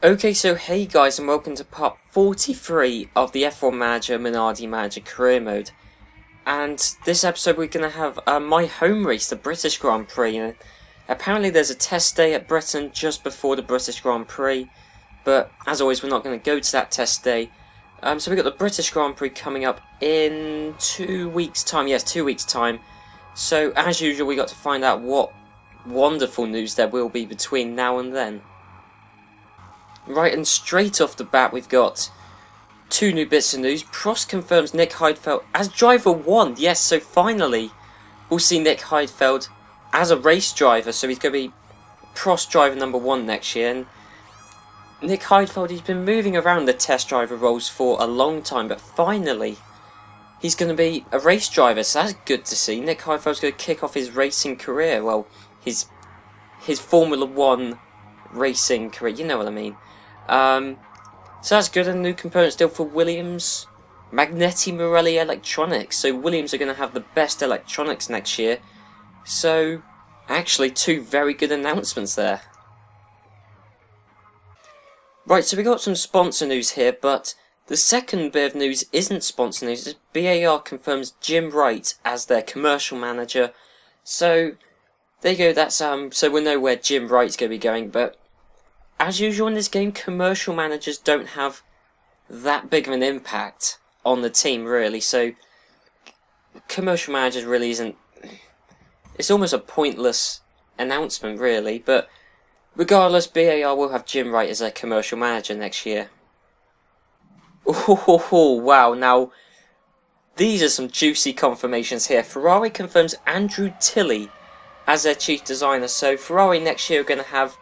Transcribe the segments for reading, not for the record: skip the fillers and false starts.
Okay, so hey guys, and welcome to part 43 of the F1 Manager Minardi Manager Career Mode. And this episode we're going to have my home race, the British Grand Prix. And apparently there's a test day at Britain just before the British Grand Prix, but as always we're not going to go to that test day. So we've got the British Grand Prix coming up in 2 weeks' time. Yes, 2 weeks' time. So as usual we got to find out what wonderful news there will be between now and then. Right, and straight off the bat we've got two new bits of news. Prost confirms Nick Heidfeld as driver 1. Yes, so finally we'll see Nick Heidfeld as a race driver. So he's going to be Prost driver number 1 next year. And Nick Heidfeld, he's been moving around the test driver roles for a long time, but finally he's going to be a race driver. So that's good to see. Nick Heidfeld's going to kick off his racing career. Well, his Formula 1 racing career, you know what I mean. So that's good. And new components still for Williams, Magneti, Marelli electronics. So Williams are going to have the best electronics next year. So actually two very good announcements there. Right, so we got some sponsor news here, but the second bit of news isn't sponsor news. It's BAR confirms Jim Wright as their commercial manager. So there you go. That's so we know where Jim Wright's going to be going, but as usual in this game, commercial managers don't have that big of an impact on the team, really. So, commercial managers really isn't... It's almost a pointless announcement, really. But, regardless, BAR will have Jim Wright as their commercial manager next year. Oh, wow. Now, these are some juicy confirmations here. Ferrari confirms Andrew Tilley as their chief designer. So, Ferrari next year are going to have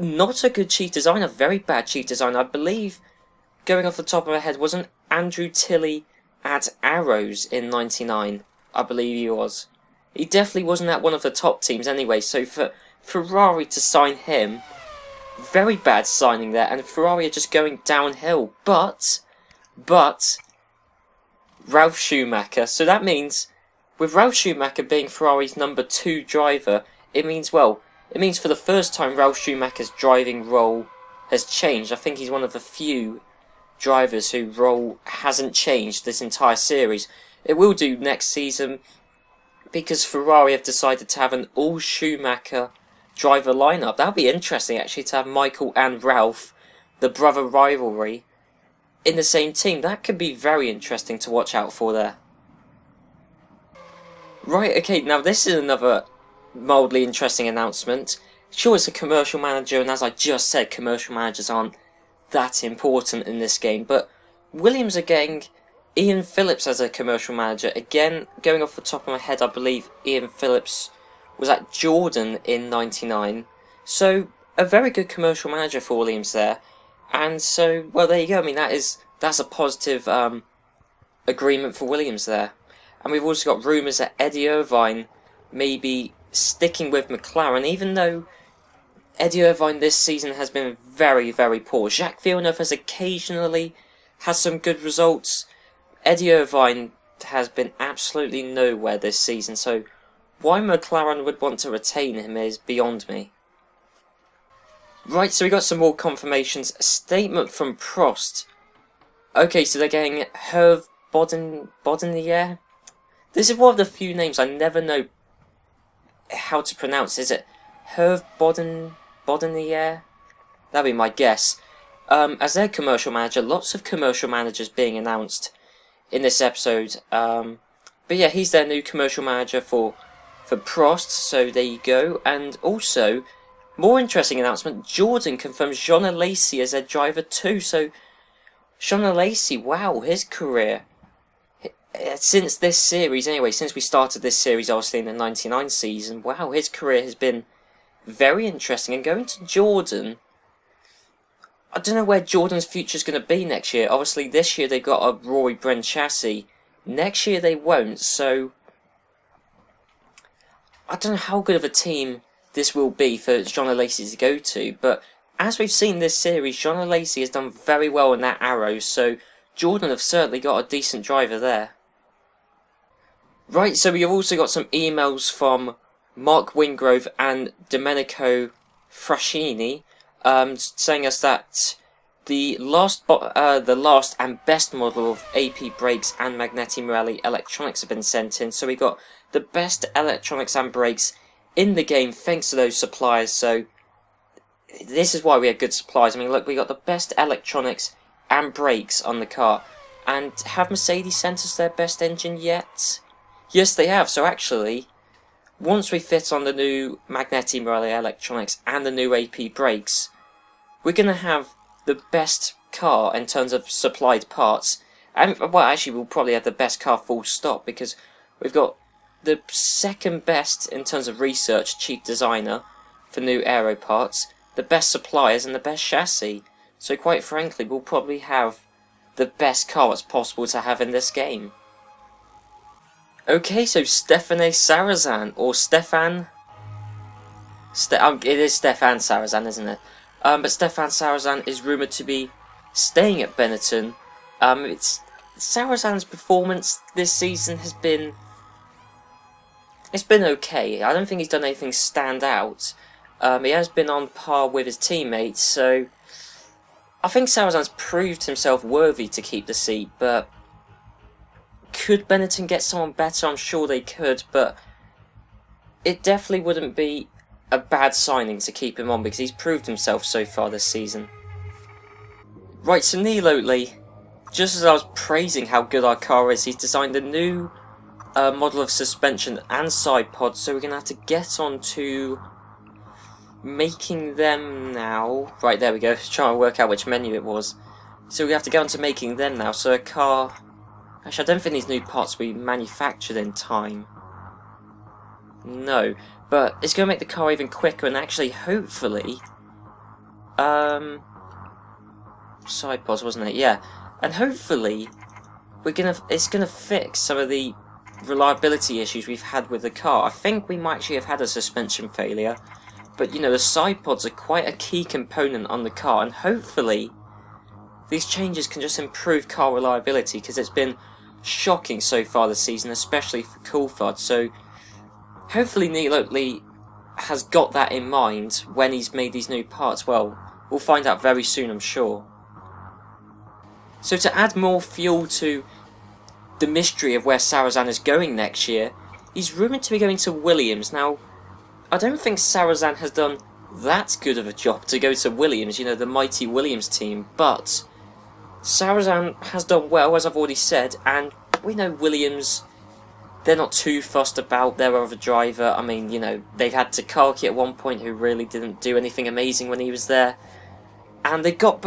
not a good chief designer, very bad chief designer. I believe, going off the top of my head, wasn't Andrew Tilley at Arrows in '99? I believe he was. He definitely wasn't at one of the top teams anyway, so for Ferrari to sign him, very bad signing there, and Ferrari are just going downhill. But, Ralf Schumacher, so that means, with Ralf Schumacher being Ferrari's number 2 driver, it means for the first time Ralf Schumacher's driving role has changed. I think he's one of the few drivers whose role hasn't changed this entire series. It will do next season because Ferrari have decided to have an all Schumacher driver lineup. That would be interesting actually, to have Michael and Ralf, the brother rivalry, in the same team. That could be very interesting to watch out for there. Right, okay, now this is another mildly interesting announcement. Sure, it's a commercial manager, and as I just said, commercial managers aren't that important in this game, but Williams are getting Ian Phillips as a commercial manager. Again, going off the top of my head, I believe Ian Phillips was at Jordan in '99, so a very good commercial manager for Williams there. And so, well, there you go. I mean, that's a positive agreement for Williams there. And we've also got rumours that Eddie Irvine may be sticking with McLaren, even though Eddie Irvine this season has been very, very poor. Jacques Villeneuve has occasionally had some good results. Eddie Irvine has been absolutely nowhere this season, so why McLaren would want to retain him is beyond me. Right, so we got some more confirmations. A statement from Prost. Okay, so they're getting Hervé Bodinier. This is one of the few names I never know how to pronounce. Is it Hervé Bodinier? That'd be my guess. As their commercial manager, lots of commercial managers being announced in this episode. But yeah, he's their new commercial manager for Prost, so there you go. And also, more interesting announcement, Jordan confirms Jean Alesi as their driver too. So, Jean Alesi, wow, his career, since this series, anyway, since we started this series, obviously in the '99 season, wow, his career has been very interesting. And going to Jordan, I don't know where Jordan's future is going to be next year. Obviously, this year they've got a Rory Bren chassis. Next year they won't, so I don't know how good of a team this will be for Jean Alesi to go to. But as we've seen this series, Jean Alesi has done very well in that Arrows, so Jordan have certainly got a decent driver there. Right, so we have also got some emails from Mark Wingrove and Domenico Frascini. saying us that the last and best model of AP brakes and Magneti Marelli electronics have been sent in. So we got the best electronics and brakes in the game thanks to those suppliers. So this is why we had good suppliers. I mean, look, we got the best electronics and brakes on the car. And have Mercedes sent us their best engine yet? Yes, they have. So actually, once we fit on the new Magneti Marelli electronics and the new AP brakes, we're going to have the best car in terms of supplied parts. And, well, actually, we'll probably have the best car full stop, because we've got the second best in terms of research chief designer for new aero parts, the best suppliers, and the best chassis. So quite frankly, we'll probably have the best car that's possible to have in this game. Okay, so Stefano Sarrazin, or Stefan... it is Stefan Sarrazin, isn't it? But Stefan Sarrazin is rumoured to be staying at Benetton. Sarrazin's performance this season has been... It's been okay. I don't think he's done anything stand out. He has been on par with his teammates, so I think Sarrazin's proved himself worthy to keep the seat, but could Benetton get someone better? I'm sure they could, but it definitely wouldn't be a bad signing to keep him on, because he's proved himself so far this season. Right, so Neil Oatley, just as I was praising how good our car is, he's designed a new model of suspension and side pods, so we're going to have to get on to making them now. Right, there we go, trying to work out which menu it was. So we have to get on to making them now, so a car... Actually, I don't think these new parts will be manufactured in time. No, but it's going to make the car even quicker, and actually, hopefully... Side pods, wasn't it? Yeah. And hopefully, it's gonna fix some of the reliability issues we've had with the car. I think we might actually have had a suspension failure, but you know, the side pods are quite a key component on the car, and hopefully these changes can just improve car reliability, because it's been shocking so far this season, especially for Coulthard. So hopefully Neil Oatley has got that in mind when he's made these new parts. Well, we'll find out very soon, I'm sure. So to add more fuel to the mystery of where Sarrazin is going next year, he's rumoured to be going to Williams. Now, I don't think Sarrazin has done that good of a job to go to Williams, you know, the mighty Williams team, but Sarrazin has done well, as I've already said, and we know Williams, they're not too fussed about their other driver. I mean, you know, they've had Takaki at one point, who really didn't do anything amazing when he was there, and they got,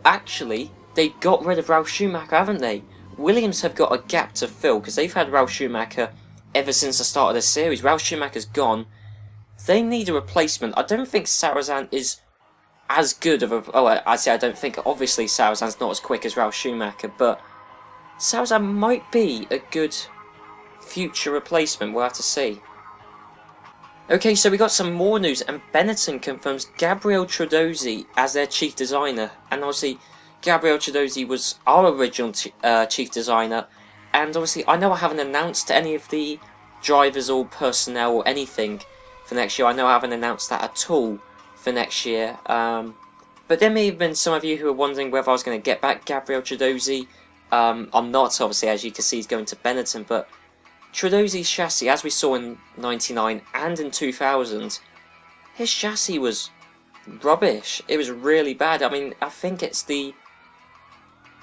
actually, they got rid of Ralf Schumacher, haven't they? Williams have got a gap to fill, because they've had Ralf Schumacher ever since the start of the series. Ralf Schumacher's gone. They need a replacement. I don't think Sarrazin is as good of a... Oh, I say I don't think. Obviously, Sarrazin's not as quick as Ralf Schumacher, but Sarrazin might be a good future replacement. We'll have to see. Okay, so we got some more news, and Benetton confirms Gabriele Tredozzi as their chief designer, and obviously Gabriele Tredozzi was our original chief designer, and obviously I know I haven't announced any of the drivers or personnel or anything for next year. I know I haven't announced that at all for next year, but there may have been some of you who are wondering whether I was going to get back Gabriele Tredozzi. I'm not, obviously, as you can see, he's going to Benetton, but Tredozzi's chassis, as we saw in 99 and in 2000, his chassis was rubbish. It was really bad. I mean, I think it's the...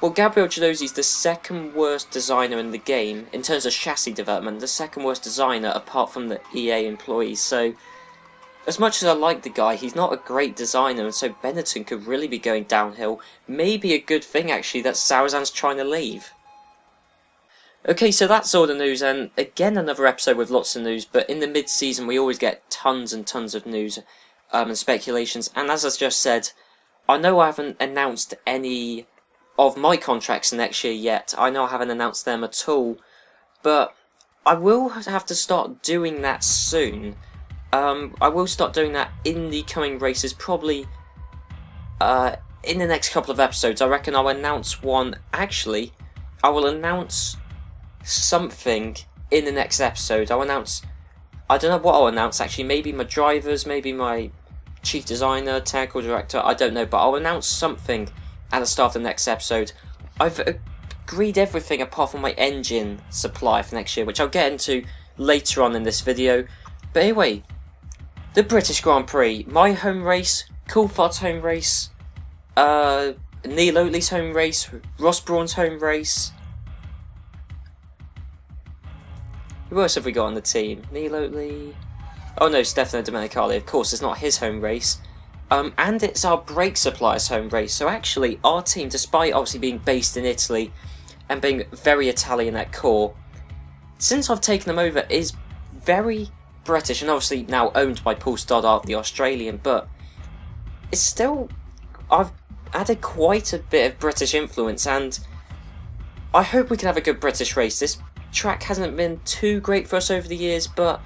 Well, Gabriele Tredozzi's the second worst designer in the game, in terms of chassis development, the second worst designer apart from the EA employees. So, as much as I like the guy, he's not a great designer, and so Benetton could really be going downhill. Maybe a good thing, actually, that Sarrazin's trying to leave. Okay, so that's all the news, and again another episode with lots of news, but in the mid-season we always get tons and tons of news and speculations, and as I just said, I know I haven't announced any of my contracts next year yet. I know I haven't announced them at all, but I will have to start doing that soon. I will start doing that in the coming races, probably in the next couple of episodes. I reckon I'll announce one. Actually, I will announce something in the next episode. I don't know what I'll announce, actually. Maybe my drivers, maybe my chief designer, technical director, I don't know, but I'll announce something at the start of the next episode. I've agreed everything apart from my engine supply for next year, which I'll get into later on in this video. But anyway, the British Grand Prix, my home race, Coulthard's home race, Neil Oatley's home race, Ross Brawn's home race. Who else have we got on the team? Neil Oatley. Oh no, Stefano Domenicali, of course, it's not his home race. And it's our brake supplier's home race. So actually, our team, despite obviously being based in Italy and being very Italian at core, since I've taken them over, is very British and obviously now owned by Paul Stoddart, the Australian, but it's still, I've added quite a bit of British influence, and I hope we can have a good British race. This track hasn't been too great for us over the years, but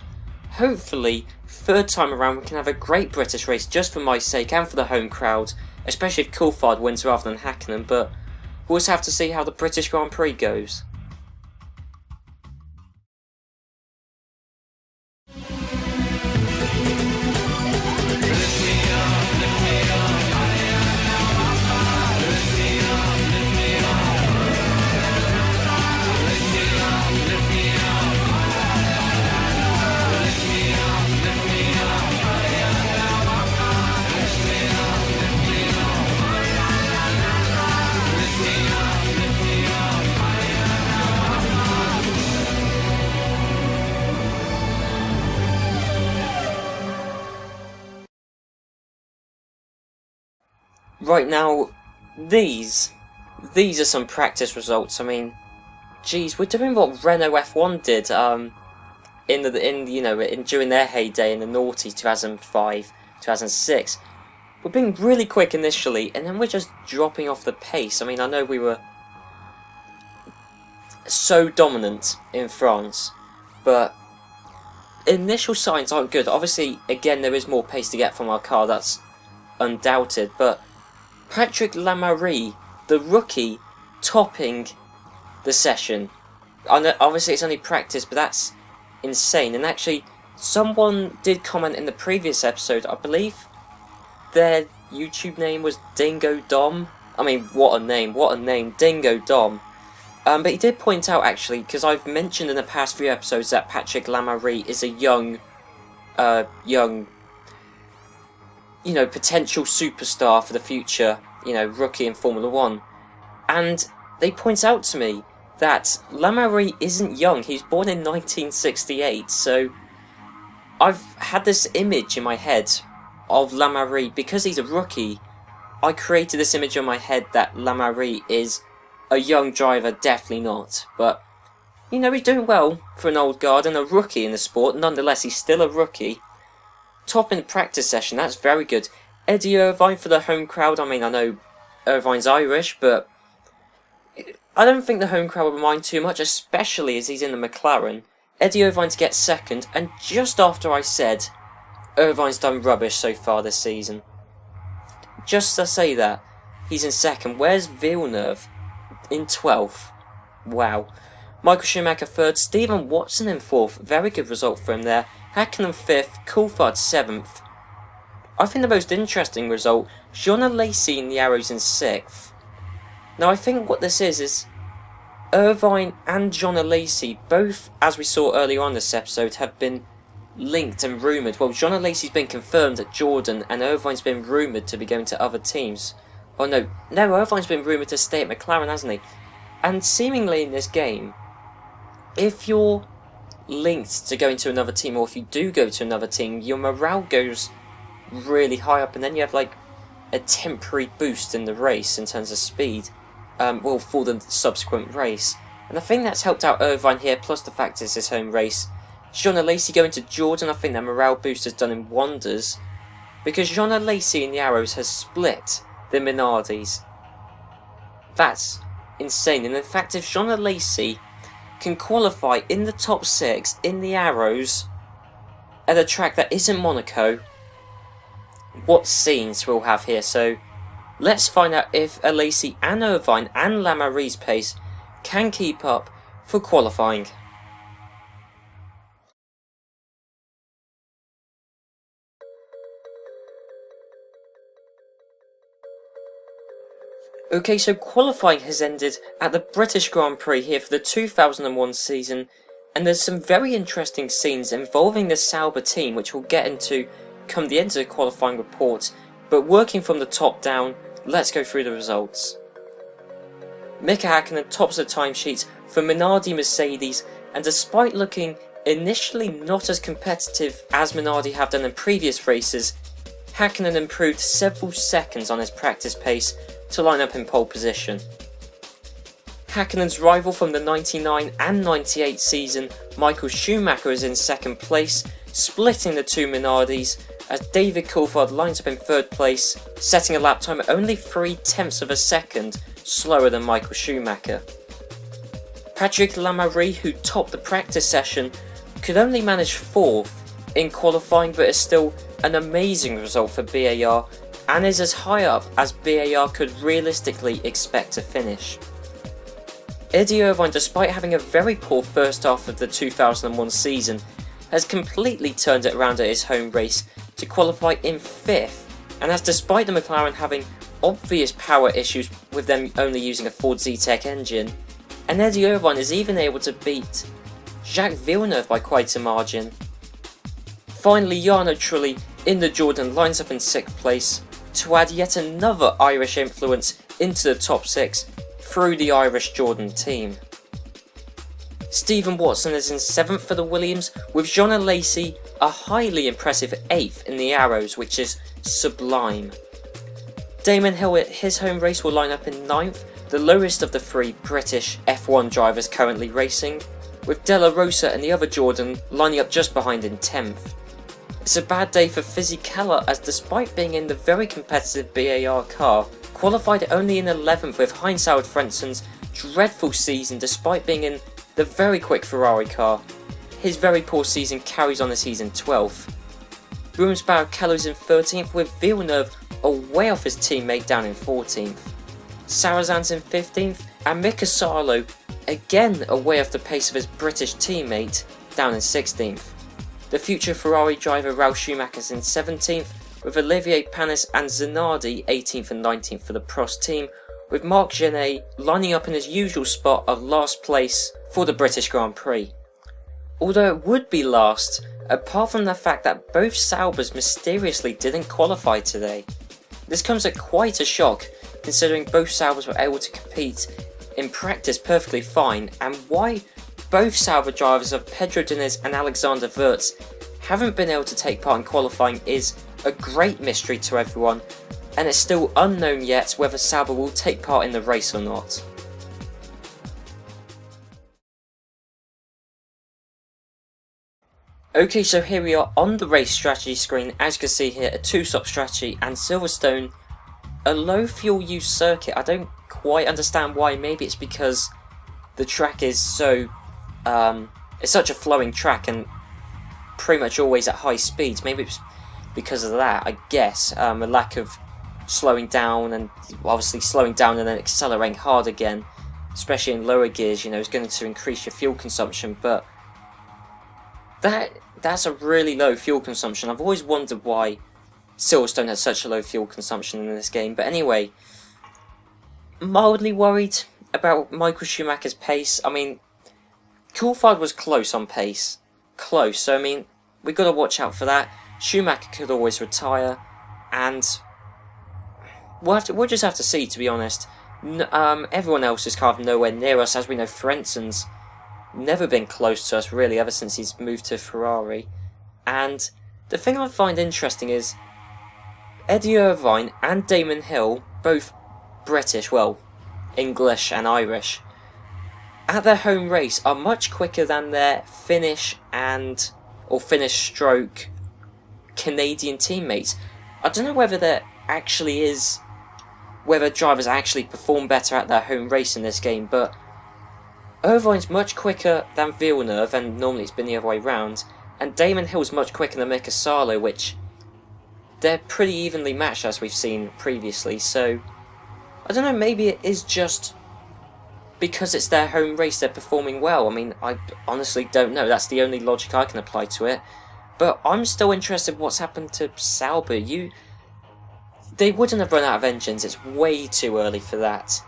hopefully, third time around we can have a great British race just for my sake and for the home crowd, especially if Coulthard wins rather than Hakkinen, but we'll also have to see how the British Grand Prix goes. Right now, these are some practice results. I mean, geez, we're doing what Renault F1 did during their heyday in the noughties, 2005, 2006. We're being really quick initially, and then we're just dropping off the pace. I mean, I know we were so dominant in France, but initial signs aren't good. Obviously, again, there is more pace to get from our car, that's undoubted, but Patrick Lamarie, the rookie, topping the session. I know, obviously it's only practice, but that's insane. And actually, someone did comment in the previous episode, I believe their YouTube name was Dingo Dom. I mean, what a name, Dingo Dom. But he did point out, actually, because I've mentioned in the past few episodes that Patrick Lamarie is a young, potential superstar for the future, rookie in Formula 1. And they point out to me that Lamarie isn't young, he's born in 1968, so I've had this image in my head of Lamarie, because he's a rookie, I created this image in my head that Lamarie is a young driver, definitely not, but, he's doing well for an old guard and a rookie in the sport. Nonetheless, he's still a rookie. Top in the practice session, that's very good. Eddie Irvine for the home crowd. I mean, I know Irvine's Irish, but I don't think the home crowd will mind too much, especially as he's in the McLaren. Eddie Irvine to get second, and just after I said Irvine's done rubbish so far this season. Just to say that, he's in second. Where's Villeneuve? In 12th. Wow. Michael Schumacher third, Stephen Watson in fourth. Very good result for him there. Hakkinen 5th, Coulthard 7th. I think the most interesting result, Jean Alesi in the Arrows in 6th. Now I think what this is Irvine and Jean Alesi, both, as we saw earlier on this episode, have been linked and rumoured. Well, Jean Alesi's been confirmed at Jordan, and Irvine's been rumoured to be going to other teams. Oh no, Irvine's been rumoured to stay at McLaren, hasn't he? And seemingly in this game, if you're linked to going to another team, or if you do go to another team, your morale goes really high up, and then you have like a temporary boost in the race in terms of speed, for the subsequent race. And I think that's helped out Irvine here, plus the fact it's his home race. Jean Alesi going to Jordan, I think that morale boost has done him wonders, because Jean Alesi in the Arrows has split the Minardis. That's insane, and in fact if Jean Alesi can qualify in the top 6 in the Arrows at a track that isn't Monaco, what scenes we'll have here. So let's find out if Alesi and Irvine and Lamarie's pace can keep up for qualifying. Okay, so qualifying has ended at the British Grand Prix here for the 2001 season, and there's some very interesting scenes involving the Sauber team which we'll get into come the end of the qualifying report, but working from the top down, let's go through the results. Mika Häkkinen tops the timesheet for Minardi Mercedes, and despite looking initially not as competitive as Minardi have done in previous races, Häkkinen improved several seconds on his practice pace to line up in pole position. Häkkinen's rival from the 99 and 98 season, Michael Schumacher, is in second place, splitting the two Minardis, as David Coulthard lines up in third place, setting a lap time only 0.3 of a second slower than Michael Schumacher. Patrick Lamarie, who topped the practice session, could only manage 4th in qualifying, but is still an amazing result for BAR and is as high up as BAR could realistically expect to finish. Eddie Irvine, despite having a very poor first half of the 2001 season, has completely turned it around at his home race to qualify in 5th, and that's despite the McLaren having obvious power issues with them only using a Ford Zetec engine, and Eddie Irvine is even able to beat Jacques Villeneuve by quite a margin. Finally, Jarno Trulli in the Jordan lines up in 6th place to add yet another Irish influence into the top 6 through the Irish Jordan team. Stephen Watson is in 7th for the Williams, with Jean Alesi a highly impressive 8th in the Arrows, which is sublime. Damon Hill at his home race will line up in 9th, the lowest of the 3 British F1 drivers currently racing, with Della Rosa and the other Jordan lining up just behind in 10th. It's a bad day for Fisichella, as despite being in the very competitive BAR car, qualified only in 11th with Heinz Frenzen's dreadful season despite being in the very quick Ferrari car. His very poor season carries on as he's in 12th. Rubens Barrichello's in 13th, with Villeneuve away off his teammate down in 14th. Sarazan's in 15th, and Mika Salo again away off the pace of his British teammate down in 16th. The future Ferrari driver Ralf Schumacher's in 17th, with Olivier Panis and Zanardi 18th and 19th for the Prost team, with Marc Genet lining up in his usual spot of last place for the British Grand Prix. Although it would be last, apart from the fact that both Saubers mysteriously didn't qualify today. This comes at quite a shock, considering both Saubers were able to compete in practice perfectly fine, and why both Sauber drivers of Pedro Diniz and Alexander Wurz haven't been able to take part in qualifying is a great mystery to everyone, and it's still unknown yet whether Sauber will take part in the race or not. Okay, so here we are on the race strategy screen. As you can see here, a 2-stop strategy, and Silverstone, a low fuel use circuit. I don't quite understand why. Maybe it's because the track is so it's such a flowing track and pretty much always at high speeds. Maybe it's because of that, I guess. A lack of slowing down, and obviously slowing down and then accelerating hard again, especially in lower gears, you know, is going to increase your fuel consumption. But that's a really low fuel consumption. I've always wondered why Silverstone has such a low fuel consumption in this game. But anyway, mildly worried about Michael Schumacher's pace. I mean, Coulthard was close on pace. Close. So, I mean, we've got to watch out for that. Schumacher could always retire, and we'll just have to see, to be honest. Everyone else is kind of nowhere near us. As we know, Frenzen's never been close to us, really, ever since he's moved to Ferrari. And the thing I find interesting is Eddie Irvine and Damon Hill, both British, well, English and Irish, at their home race are much quicker than their Finnish stroke Canadian teammates. I don't know whether there actually is, whether drivers actually perform better at their home race in this game, but Irvine's much quicker than Villeneuve, and normally it's been the other way round, and Damon Hill's much quicker than Mika Salo, which they're pretty evenly matched as we've seen previously. So I don't know, maybe it is just because it's their home race they're performing well. I mean, I honestly don't know. That's the only logic I can apply to it. But I'm still interested in what's happened to Sauber. they wouldn't have run out of engines. It's way too early for that.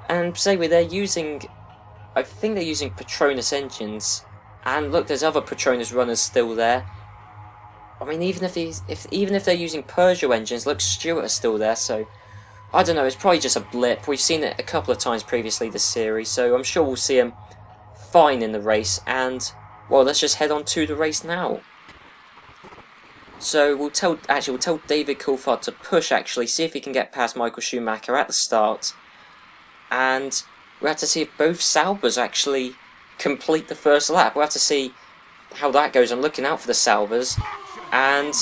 And say they're using, I think they're using Petronas engines. And look, there's other Petronas runners still there. I mean, even if they're using Peugeot engines, look, Stewart is still there. So I don't know. It's probably just a blip. We've seen it a couple of times previously this series, so I'm sure we'll see him fine in the race. And well, let's just head on to the race now. So we'll tell David Coulthard to push, actually, see if he can get past Michael Schumacher at the start. And we'll have to see if both Saubers actually complete the first lap. We'll have to see how that goes. I'm looking out for the Saubers. And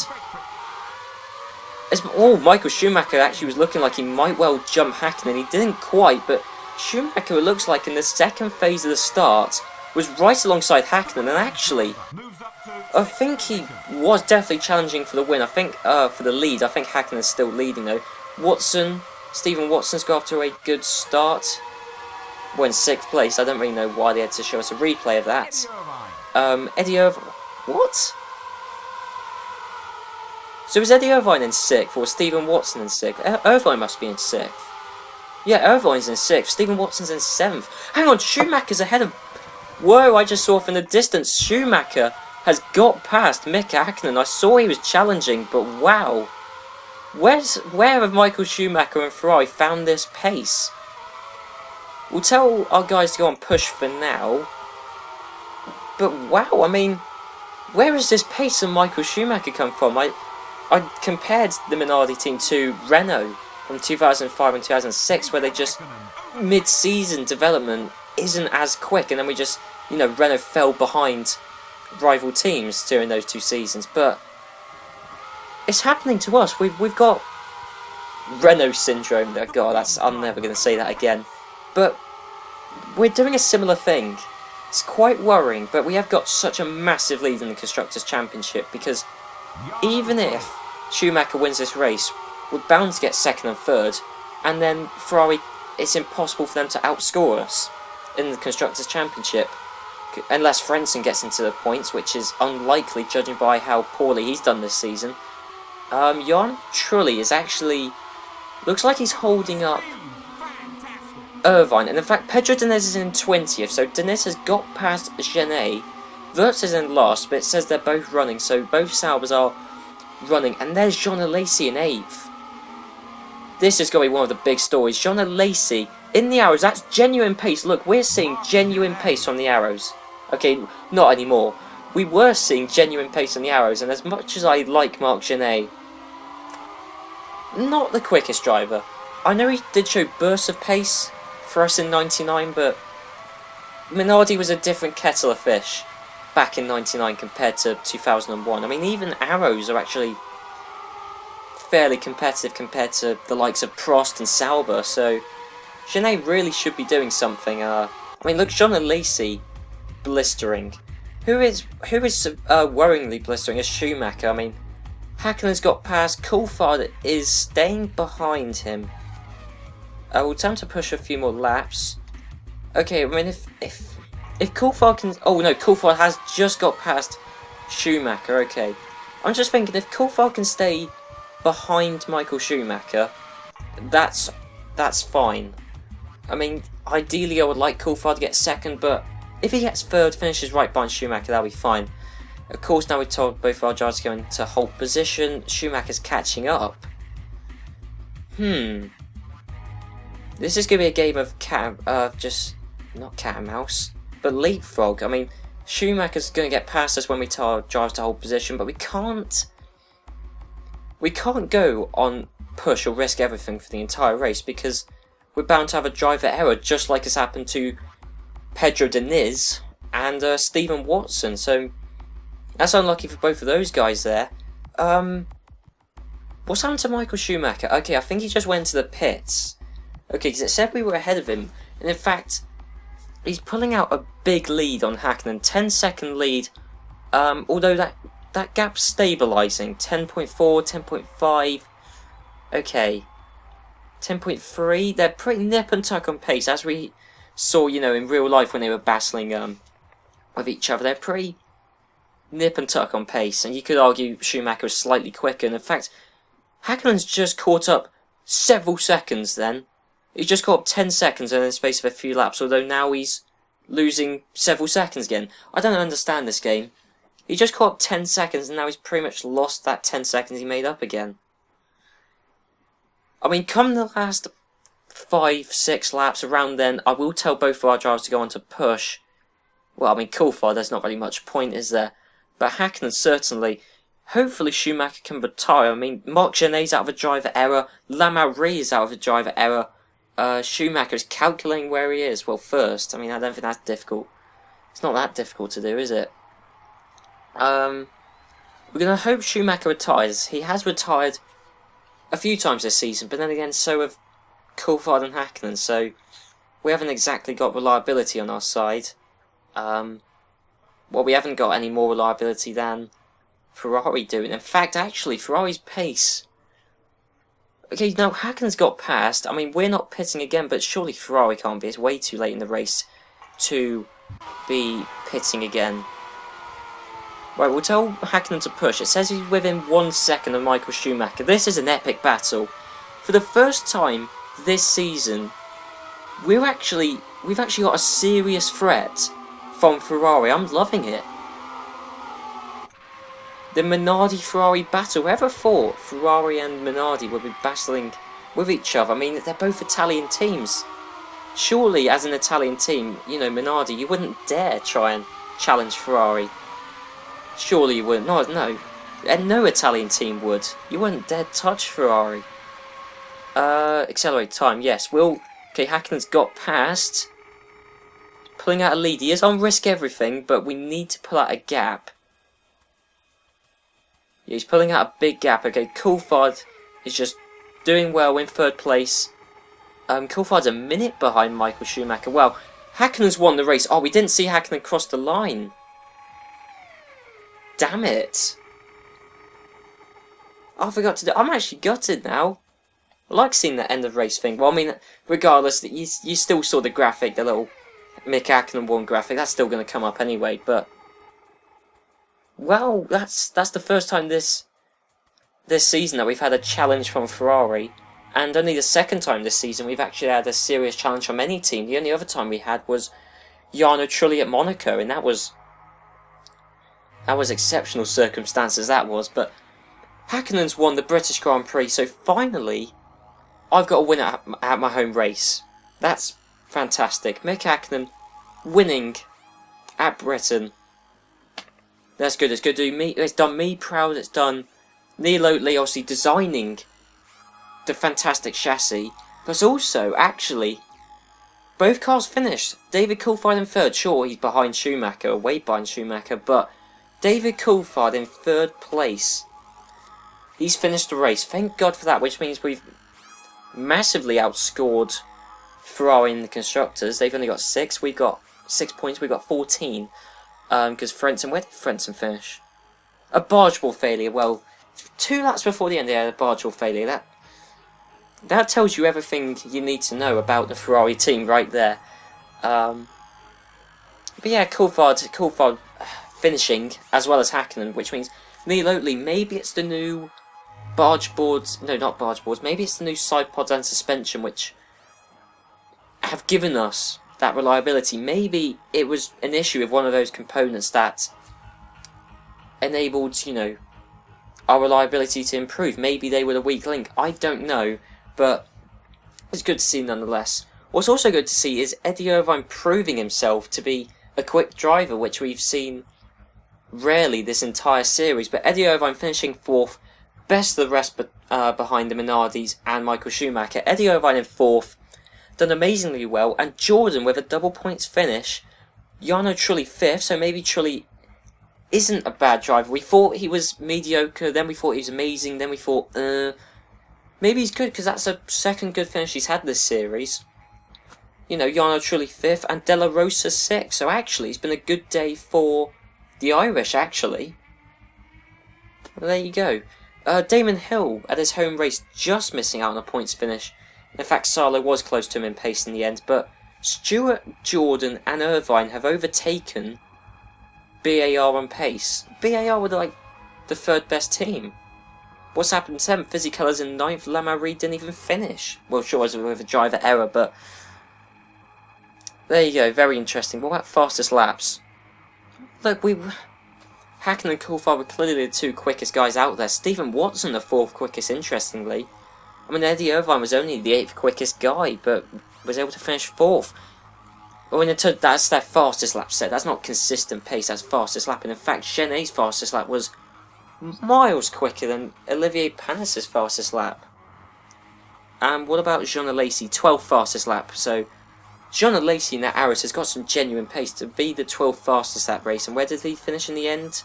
Michael Schumacher actually was looking like he might well jump Hakkinen. He didn't quite, but Schumacher, it looks like in the second phase of the start, was right alongside Hakkinen, and actually, I think he was definitely challenging for the win. I think for the lead. I think Hakkinen's still leading though. Stephen Watson's got off to a good start. Well, in 6th place. I don't really know why they had to show us a replay of that. Eddie Irvine. What? So is Eddie Irvine in 6th, or Stephen Watson in 6th? Irvine must be in 6th. Yeah, Irvine's in 6th. Stephen Watson's in 7th. Hang on, Schumacher's ahead of... Whoa, I just saw from the distance, Schumacher has got past Mick Hakkinen. I saw he was challenging, but wow. Where have Michael Schumacher and Ferrari found this pace? We'll tell our guys to go on push for now. But wow, I mean, where has this pace of Michael Schumacher come from? I compared the Minardi team to Renault from 2005 and 2006, where they just, mid-season development isn't as quick, and then we just, Renault fell behind rival teams during those 2 seasons. But it's happening to us. We've got Renault syndrome. Oh God, I'm never going to say that again. But we're doing a similar thing. It's quite worrying, but we have got such a massive lead in the Constructors' Championship, because even if Schumacher wins this race, we're bound to get 2nd and 3rd, and then Ferrari, it's impossible for them to outscore us in the Constructors' Championship, unless Frentzen gets into the points, which is unlikely judging by how poorly he's done this season. Jan Trulli is actually, looks like he's holding up Irvine, and in fact Pedro Diniz is in 20th, so Diniz has got past Genet. Wirtz is in last, but it says they're both running, so both Saubers are running, and there's Jean Alesi in 8th. This is going to be one of the big stories. Jean Alesi in the Arrows, that's genuine pace. Look, we're seeing genuine pace on the Arrows. Okay, not anymore. We were seeing genuine pace on the Arrows, and as much as I like Marc Genet, not the quickest driver. I know he did show bursts of pace for us in 99, but Minardi was a different kettle of fish back in 99 compared to 2001. I mean, even Arrows are actually fairly competitive compared to the likes of Prost and Sauber, so Genet really should be doing something. I mean, look, Jean Alesi blistering. Who is worryingly blistering is Schumacher. I mean, Hakkinen's got past. Coulthard is staying behind him. We'll time to push a few more laps. Okay, I mean, if Coulthard can... Oh no, Coulthard has just got past Schumacher, okay. I'm just thinking, if Coulthard can stay behind Michael Schumacher, that's fine. I mean, ideally I would like Coulthard to get 2nd, but if he gets 3rd, finishes right behind Schumacher, that'll be fine. Of course, now we're told both our drivers are going to hold position. Schumacher's catching up. This is going to be a game of not cat and mouse, but leapfrog. I mean, Schumacher's going to get past us when we tell our drivers to hold position, but we can't go on push or risk everything for the entire race, because we're bound to have a driver error, just like has happened to Pedro Diniz and Stephen Watson. So that's unlucky for both of those guys there. What's happened to Michael Schumacher? Okay, I think he just went to the pits. Okay, because it said we were ahead of him, and in fact, he's pulling out a big lead on Hakkinen, 10-second lead. Although that gap's stabilising, 10.4, 10.5. Okay, 10.3. They're pretty nip and tuck on pace, as we saw, in real life when they were battling with each other. They're pretty nip and tuck on pace, and you could argue Schumacher was slightly quicker. And in fact, Hakkinen's just caught up several seconds then. He just caught up 10 seconds in the space of a few laps, although now he's losing several seconds again. I don't understand this game. He just caught up 10 seconds and now he's pretty much lost that 10 seconds he made up again. I mean, come the last 5-6 laps around then, I will tell both of our drivers to go on to push. Well, I mean, Coulthard, there's not really much point, is there? But Hakkinen certainly. Hopefully Schumacher can retire. I mean, Marc Genet's out of a driver error. Lamourie is out of a driver error. Schumacher is calculating where he is. Well, first. I mean, I don't think that's difficult. It's not that difficult to do, is it? We're going to hope Schumacher retires. He has retired a few times this season, but then again, so have Coulthard and Hakkinen, so we haven't exactly got reliability on our side. Well, we haven't got any more reliability than Ferrari do. In fact, actually, Ferrari's pace... Okay, now Hakkinen's got past. I mean, we're not pitting again, but surely Ferrari can't be. It's way too late in the race to be pitting again. Right, we'll tell Hakkinen to push. It says he's within 1 second of Michael Schumacher. This is an epic battle. For the first time this season, we've actually got a serious threat from Ferrari. I'm loving it. The Minardi-Ferrari battle. Whoever thought Ferrari and Minardi would be battling with each other? I mean, they're both Italian teams. Surely, as an Italian team, you know, Minardi, you wouldn't dare try and challenge Ferrari. Surely you wouldn't. No. And no Italian team would. You wouldn't dare touch Ferrari. Accelerate time. Yes, okay, Hakkinen's got past. Pulling out a lead. He is on risk everything, but we need to pull out a gap. Yeah, he's pulling out a big gap. Okay, Coulthard is just doing well in third place. Coulthard's a minute behind Michael Schumacher. Well, Hakkinen's won the race. Oh, we didn't see Hakkinen cross the line. Damn it. I forgot to do... I'm actually gutted now. I like seeing that end of race thing. Well, I mean, regardless, you still saw the graphic, the little Mick Hakkinen won graphic. That's still going to come up anyway, but... Well, that's the first time this season that we've had a challenge from Ferrari, and only the second time this season we've actually had a serious challenge from any team. The only other time we had was Jarno Trulli at Monaco, and that was exceptional circumstances, that was. But Hakkinen's won the British Grand Prix, so finally I've got a winner at my home race. That's fantastic. Mick Hakkinen winning at Britain. That's good. It's good to do me. It's done me proud. It's done Neil Oatley obviously designing the fantastic chassis. But also, actually, both cars finished. David Coulthard in third. Sure, he's behind Schumacher, way behind Schumacher, but David Coulthard in third place. He's finished the race. Thank God for that, which means we've massively outscored Ferrari in the constructors. They've only got 6. We've got 6 points. We've got 14. Because Frentzen, where did Frentzen finish? A bargeball failure. Well, 2 laps before the end, they had a bargeball failure. That tells you everything you need to know about the Ferrari team right there. But yeah, Coulthard finishing as well as Hakkinen, which means Neil Oatley, maybe it's the new barge boards. No, not barge boards. Maybe it's the new side pods and suspension which have given us that reliability. Maybe it was an issue with one of those components that enabled, you know, our reliability to improve. Maybe they were the weak link. I don't know, but it's good to see nonetheless. What's also good to see is Eddie Irvine proving himself to be a quick driver, which we've seen rarely this entire series. But Eddie Irvine finishing 4th, best of the rest behind the Minardis and Michael Schumacher. Eddie Irvine in 4th, done amazingly well, and Jordan with a double points finish. Jarno Trulli 5th, so maybe Trulli isn't a bad driver. We thought he was mediocre, then we thought he was amazing, then we thought, maybe he's good, because that's a second good finish he's had this series. You know, Jarno Trulli 5th, and Della Rosa 6th, so actually it's been a good day for the Irish, actually. Well, there you go. Damon Hill at his home race just missing out on a points finish. In fact, Salo was close to him in pace in the end, but Stewart, Jordan and Irvine have overtaken BAR on pace. BAR were like the third best team. what's happened to them? Fisichella's in 9th, Magneti didn't even finish. Well, sure, it was with a driver error, but there you go, very interesting. What about fastest laps? Look, Hackney and Coulthard were clearly the 2 quickest guys out there. Stephen Watson, the 4th quickest, interestingly. I mean, Eddie Irvine was only the 8th quickest guy, but was able to finish 4th. I mean, that's their fastest lap set. That's not consistent pace, that's fastest lap. And in fact, Genet's fastest lap was miles quicker than Olivier Panis' fastest lap. And what about Jean Alesi, 12th fastest lap? So, Jean Alesi in that Arrows has got some genuine pace to be the 12th fastest that race. And where did he finish in the end?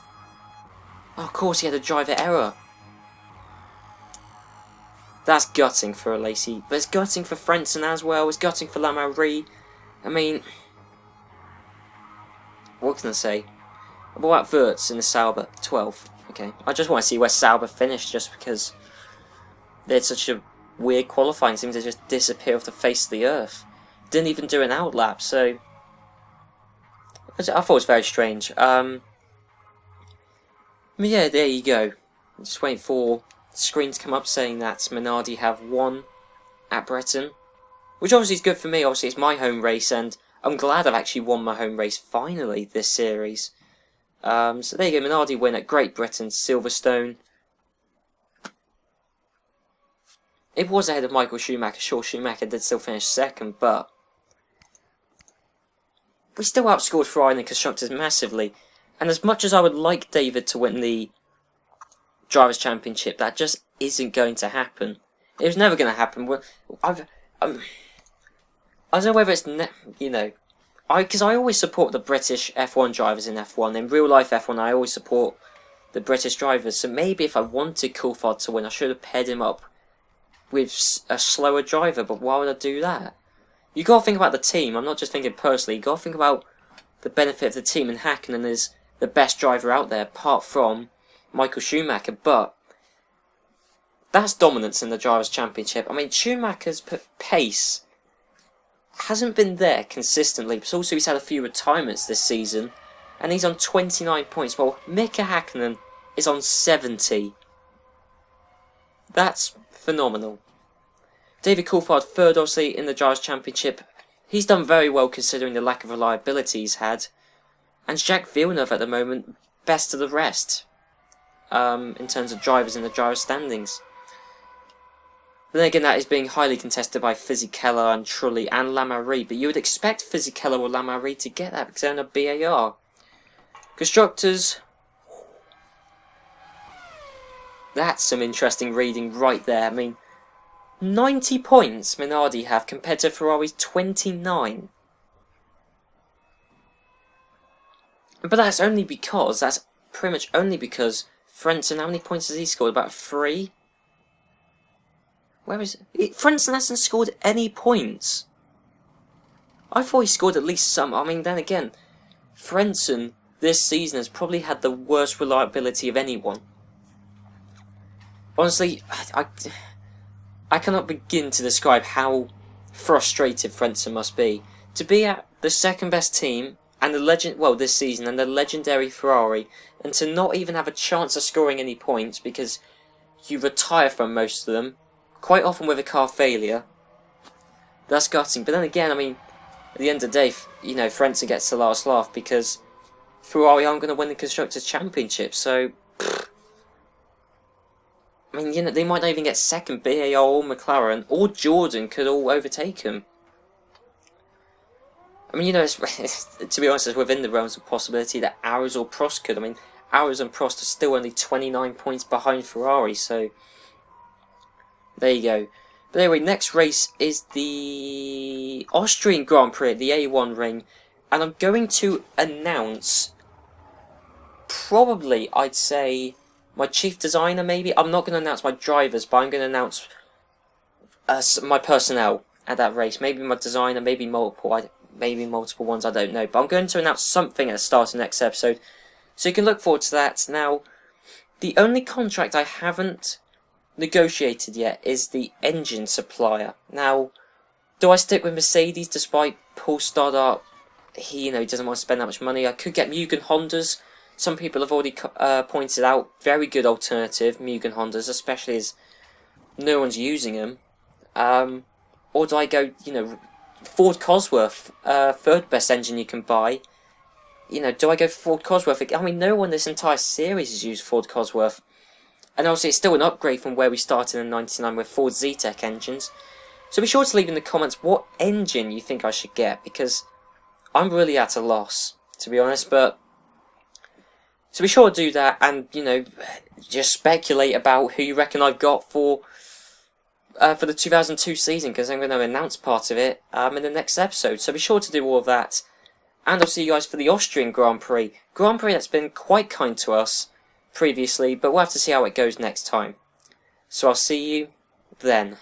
Oh, of course, he had a driver error. That's gutting for Alesi. But it's gutting for Frentzen as well. It's gutting for Magneti. I mean, what can I say? What about Wirtz in the Sauber? 12th. Okay. I just want to see where Sauber finished just because they had such a weird qualifying. It seemed to just disappear off the face of the earth. Didn't even do an outlap, so I thought it was very strange. But yeah, there you go. I'm just waiting for the screen to come up saying that Minardi have won at Breton, which obviously is good for me. Obviously, it's my home race, and I'm glad I've actually won my home race finally this series. So there you go, Minardi win at Great Britain, Silverstone. It was ahead of Michael Schumacher. Sure, Schumacher did still finish 2nd, but we still outscored Ferrari and the Constructors massively. And as much as I would like David to win the Drivers' Championship, that just isn't going to happen. It was never going to happen. I don't know whether it's, because I always support the British F1 drivers in F1. In real life F1, I always support the British drivers. So maybe if I wanted Coulthard to win, I should have paired him up with a slower driver. But why would I do that? You got to think about the team. I'm not just thinking personally. You got to think about the benefit of the team. And Hakkinen is the best driver out there, apart from Michael Schumacher. But that's dominance in the Drivers' Championship. I mean, Schumacher's pace hasn't been there consistently, but also he's had a few retirements this season, and he's on 29 points, while Mika Hakkinen is on 70. That's phenomenal. David Coulthard, 3rd obviously in the Drivers' Championship. He's done very well considering the lack of reliability he's had. And Jacques Villeneuve at the moment, best of the rest, in terms of drivers in the Drivers' standings. But then again, that is being highly contested by Fisichella and Trulli and Magneti. But you would expect Fisichella or Magneti to get that because they're in a BAR. Constructors. That's some interesting reading right there. I mean, 90 points Minardi have compared to Ferrari's 29. But that's pretty much only because Frentzen, how many points has he scored? About 3? Where is it? Frentzen hasn't scored any points. I thought he scored at least some. I mean, then again, Frentzen this season has probably had the worst reliability of anyone. Honestly, I cannot begin to describe how frustrated Frentzen must be. To be at the 2nd best team, and this season, and the legendary Ferrari, and to not even have a chance of scoring any points because you retire from most of them, quite often with a car failure. That's gutting. But then again, I mean, at the end of the day, Frentzen gets the last laugh because Ferrari aren't going to win the Constructors' Championship. So, I mean, they might not even get 2nd. BAR or McLaren or Jordan could all overtake him. I mean, to be honest, it's within the realms of possibility that Arrows or Prost could. I mean, Arrows and Prost are still only 29 points behind Ferrari, so there you go. But anyway, next race is the Austrian Grand Prix at the A1 ring, and I'm going to announce, probably, I'd say, my chief designer, maybe. I'm not going to announce my drivers, but I'm going to announce my personnel at that race. Maybe my designer, maybe multiple ones, I don't know. But I'm going to announce something at the start of the next episode, so you can look forward to that. Now, the only contract I haven't negotiated yet is the engine supplier. Now, do I stick with Mercedes despite Paul Stoddart? He, doesn't want to spend that much money. I could get Mugen Hondas some people have already pointed out, very good alternative, Mugen Hondas, especially as no one's using them. Or do I go, Ford Cosworth, third best engine you can buy? Do I go for Ford Cosworth? I mean, no one in this entire series has used Ford Cosworth. And obviously it's still an upgrade from where we started in '99 with Ford Zetec engines. So be sure to leave in the comments what engine you think I should get, because I'm really at a loss, to be honest. But so be sure to do that, and just speculate about who you reckon I've got for the 2002 season, because I'm going to announce part of it in the next episode. So be sure to do all of that, and I'll see you guys for the Austrian Grand Prix. Grand Prix that's been quite kind to us previously, but we'll have to see how it goes next time. So I'll see you then.